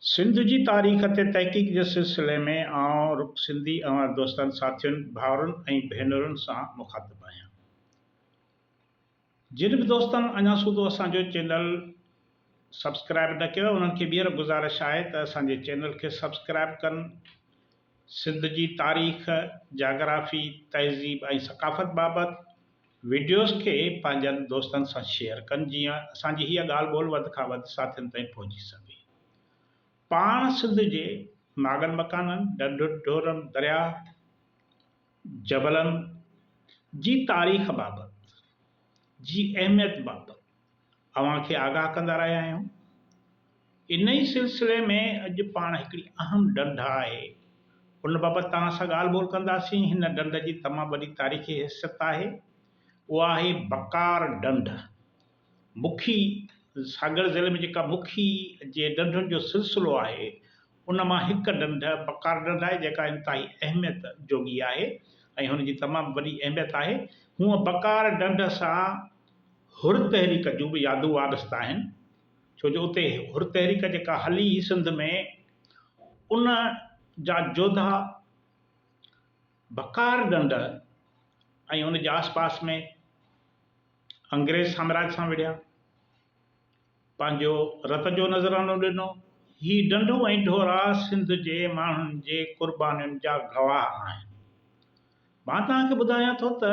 सिंध जी तारीख़ ते तहक़ीक़ जे सिलसिले में आउं सिंधी दोस्तनि साथियुनि भाउरनि ऐं भेनरुनि सां मुखातिबु आहियां। जिन बि दोस्तनि अञा सूदो असांजो चैनल सब्सक्राइब न कयो उन्हनि खे ॿीहर गुज़ारिश आहे त असांजे चैनल खे सब्सक्राइब कनि। सिंध जी तारीख़, जाग्राफ़ी, तहज़ीब ऐं सक़ाफ़त बाबति वीडियोज़ खे पंहिंजनि दोस्तनि सां शेयर कनि जीअं असांजी हीअ ॻाल्हि ॿोल वधि खां वधि साथियुनि ताईं पहुची सघे। पाण सिंध जे नागनि मकाननि, ढंढुनि ढोरनि, दरिया, जबलनि जी तारीख़ बाबति, जी अहमियत बाबति अव्हां खे आगाह कंदा रहिया आहियूं। इन ई सिलसिले में अॼु पाण हिकिड़ी अहम ढंढ आहे, उन बाबति तव्हां सां ॻाल्हि ॿोल कंदासीं। हिन ढंढ जी तमामु वॾी तारीख़ी हैसियत आहे, उहा आहे बकार ढंढ। मुखी सागर ज़िले में जेका मुखी जे ढंढुनि जो सिलसिलो आहे, उन मां हिकु ढंढ बकार ढंढ आहे जेका इंतिहाई अहमियत जोगी आहे ऐं हुनजी तमामु वॾी अहमियत आहे। हूअं बकार ढंढ सां हुर तहरीक जूं बि यादूं वाबस्ता आहिनि, छो जो उते हुर तहरीक जेका हली सिंध में, उन जा जोधा बकार ढंढ ऐं उन जे आसपास में अंग्रेज़ साम्राज्य सां विढ़िया, पंहिंजो रत जो नज़रानो ॾिनो। ही ढंढूं ऐं ढोरा सिंध जे माण्हुनि जे क़ुर्बानियुनि जा गवाह आहिनि। मां तव्हांखे ॿुधायां थो त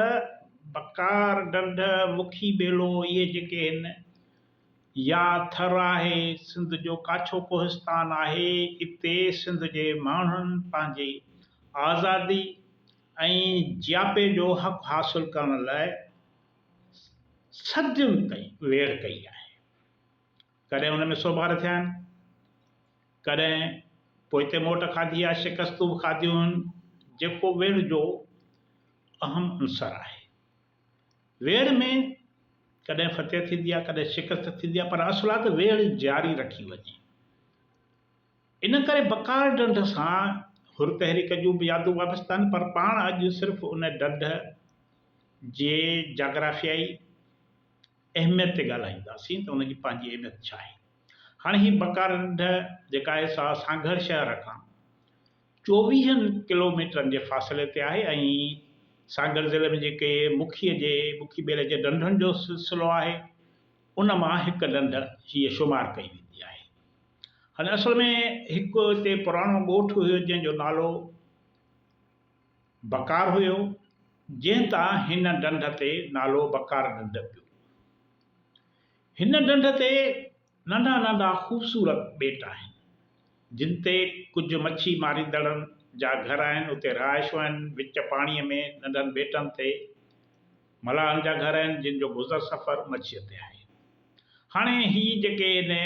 बकार ढंढ, मुखी ॿेलो, इहे जेके आहिनि, या थर आहे, सिंध जो काछो कोहिस्तान आहे। इते सिंध जे माण्हुनि पंहिंजी आज़ादी ऐं जियापे जो हक़ हासिल करण लाइ सदियुनि ताईं वेड़ कई आहे। कॾहिं हुन में सोभार थिया आहिनि, कॾहिं पोइ मोट खाधी आहे, शिकस्तूं बि खाधियूं आहिनि, जेको वेड़ जो अहम अंसर आहे। वेड़ में कॾहिं फतेह थींदी आहे, कॾहिं शिकस्त थींदी आहे, पर असुल आहे त वेड़ जारी रखी वञे। इन करे बकार ढंढ सां हुर तहरीक जूं बि यादूं वाबस्ता आहिनि, पर पाण अॼु सिर्फ़ु उन ढंढ जे जाग्राफियाई अहमियत ते ॻाल्हाईंदासीं त उनजी पंहिंजी अहमियत छा आहे। हाणे ही बकार ढंढ जेका आहे सा सांघर शहर खां 24 किलोमीटरनि जे फ़ासिले ते आहे ऐं सागर ज़िले में जेके मुखी ॿेले जे ढंढुनि जो सिलसिलो आहे, उन मां हिकु ढंढ हीअ शुमार कई वेंदी आहे। हाणे असल में हिकु हिते पुराणो ॻोठु हुयो जंहिंजो नालो बकार हुयो, जंहिं तां हिन ढंढ ते नालो बकार ढंढ पियो। हिन ढंढ ते नंढा नंढा ख़ूबसूरत ॿेट आहिनि, जिन ते कुझु मच्छी मारींदड़नि जा घर आहिनि, उते रहाइशूं आहिनि। विच पाणीअ में नंढनि ॿेटनि ते मलाहनि जा घर आहिनि, जिन जो गुज़र सफ़र मच्छीअ ते आहे। हाणे ही जेके आहिनि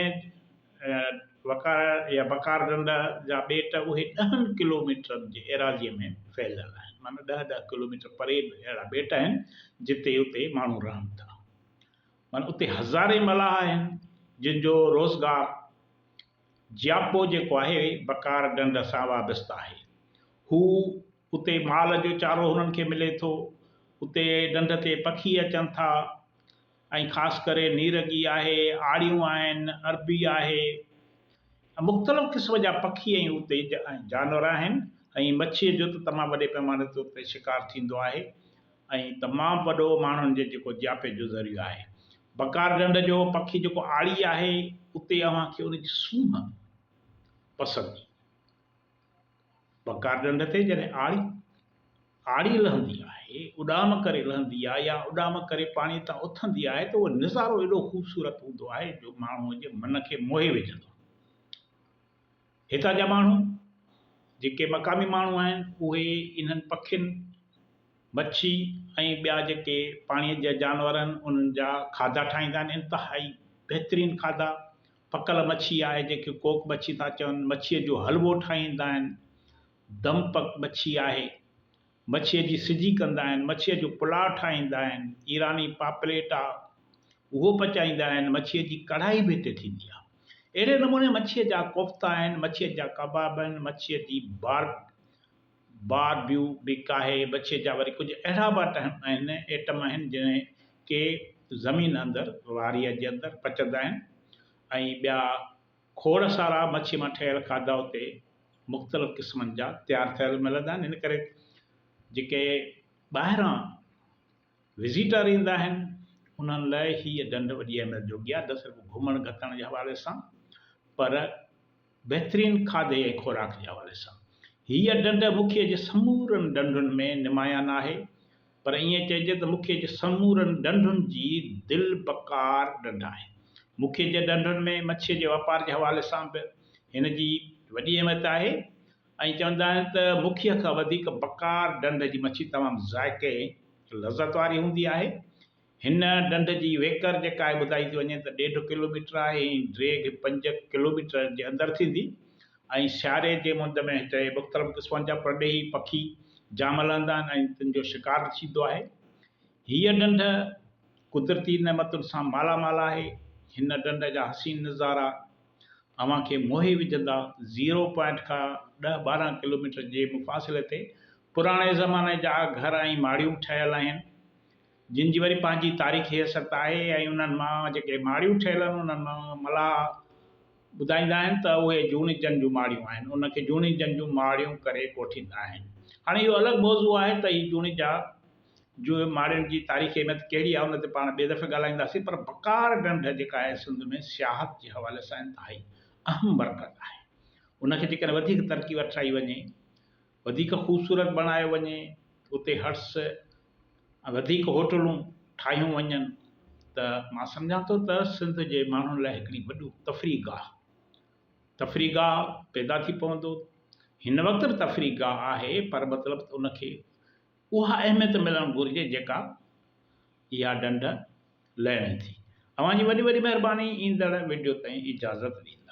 बकार ढंढ जा ॿेट, उहे 10 किलोमीटरनि जे एराज़ीअ में फैलियल आहिनि, माना 10 किलोमीटर परे अहिड़ा ॿेट आहिनि जिते उते माण्हू रहनि था। माना उते हज़ारे मलाह आहिनि, जिन जो रोज़गार जियापो जेको आहे बकार ढंढ सां वाबस्ता आहे। हू उते माल जो चारो हुननि खे मिले थो, उते ढंढ ते पखी अचनि था ऐं ख़ासि करे नीरगी आहे, आड़ियूं आहिनि, अरबी आहे, मुख़्तलिफ़ क़िस्म जा पखी ऐं उते जानवर आहिनि। ऐं मच्छीअ जो त तमामु वॾे पैमाने ते उते शिकार थींदो आहे ऐं तमामु वॾो माण्हुनि जे जेको जियापे जो ज़रियो आहे। बकार ढंढ जो पखी जेको आड़ी आहे, उते अव्हांखे उनजी सूंहं पसंदि। बकार ढंढ ते जॾहिं आड़ी लहंदी आहे, उॾाम करे लहंदी आहे या उॾाम करे पाणी तां उथंदी आहे, त उहो नज़ारो एॾो ख़ूबसूरत हूंदो आहे जो माण्हूअ जे मन खे मोहे विझंदो। हितां जा माण्हू जेके मक़ामी माण्हू आहिनि, उहे इन्हनि पखियुनि, मच्छी ऐं ॿिया जेके पाणीअ जा जानवर आहिनि, उन्हनि जा खाधा ठाहींदा आहिनि, इंतिहाई बहितरीनु खाधा। पकल मच्छी आहे जेके कोक मच्छी था चवनि, मच्छीअ जो हलवो ठाहींदा आहिनि, दम पक मच्छी आहे, मच्छीअ जी सिजी कंदा आहिनि, मच्छीअ जो पुलाव ठाहींदा आहिनि, ईरानी पापलेट आहे उहो पचाईंदा आहिनि, मच्छीअ जी कढ़ाई बि हिते थींदी आहे। अहिड़े नमूने मच्छीअ जा कोफ्ता आहिनि, मच्छीअ जा कबाब आहिनि, मच्छीअ जी बारब्यू बि आहे, मच्छीअ जा वरी कुझु अहिड़ा बि आहिनि आइटम आहिनि जंहिं के ज़मीन अंदरि वारीअ जे अंदरि पचंदा आहिनि ऐं ॿिया खोड़ सारा मच्छी मां ठहियल खाधा उते मुख़्तलिफ़ क़िस्मनि जा तयारु थियल मिलंदा आहिनि। इन करे जेके ॿाहिरां विज़िटर ईंदा आहिनि उन्हनि लाइ हीअ ढंढ वॾी अहमियत जोगी आहे, न सिर्फ़ु घुमण घतण जे हवाले सां पर बहितरीनु खाधे ऐं खुराक जे हवाले सां। हीअ ढंढ मुखीअ जे समूरनि ढंढुनि में निमायान आहे, पर ईअं चइजे त मुखीअ जे समूरनि ढंढुनि जी दिलि बकार ढंढ आहे। मुखीअ जे ढंढुनि में मच्छीअ जे वापार जे हवाले सां बि हिन जी वॾी अहमियत आहे ऐं चवंदा आहिनि त मुखीअ खां वधीक बकार ढंढ जी मच्छी तमामु ज़ाइक़े लज़त वारी हूंदी आहे। हिन ढंढ जी वेकर जेका आहे ॿुधाई थी वञे त 1.5 किलोमीटर आहे ऐं ड्रेग 5 किलोमीटर जे अंदरि थींदी ऐं सियारे जे मुंद में हिते मुख़्तलिफ़ क़िस्मनि जा परॾेही पखी जाम हलंदा आहिनि ऐं तिन जो शिकार थींदो आहे। हीअ ढंढ कुदरती नेमतुनि सां मालामाल आहे। हिन ढंढ जा हसीन नज़ारा अव्हांखे मोहे विझंदा। 0 पॉइंट खां 10-12 किलोमीटर जे मुफ़ासिले ते पुराणे ज़माने जा घर ऐं माड़ियूं ठहियल आहिनि जिन जी वरी पंहिंजी तारीख़ी हैसियत आहे ऐं उन्हनि मां जेके माड़ियूं ठहियल आहिनि उन्हनि मां मलाह ॿुधाईंदा आहिनि त उहे जूनिजनि जूं माड़ियूं आहिनि, उनखे जूनिजनि जूं माड़ियूं करे कोठींदा आहिनि। हाणे इहो अलॻि मौज़ू आहे त हीअ जूनिजा जो माड़ियुनि जी तारीख़ी अहमियत कहिड़ी आहे उन ते पाण ॿिए दफ़े ॻाल्हाईंदासीं। पर बकार ढंढ जेका आहे सिंध में सियाहत जे हवाले सां इंतिहाई अहम मरकज़ आहे। उनखे जेकॾहिं वधीक तरक़ी वठाई वञे, वधीक ख़ूबसूरत बणायो वञे, उते हट्स वधीक होटलूं ठाहियूं वञनि त मां सम्झां थो त सिंध जे माण्हुनि लाइ हिकिड़ी वॾो तफ़री गाह पैदा थी पवंदो। हिन वक़्तु बि तफ़री गाह आहे पर मतिलबु उनखे उहा अहमियत मिलणु घुरिजे जेका इहा ढंढ लहिणी थी। तव्हांजी वॾी वॾी महिरबानी। ईंदड़ वीडियो ताईं इजाज़त ॾींदुसि।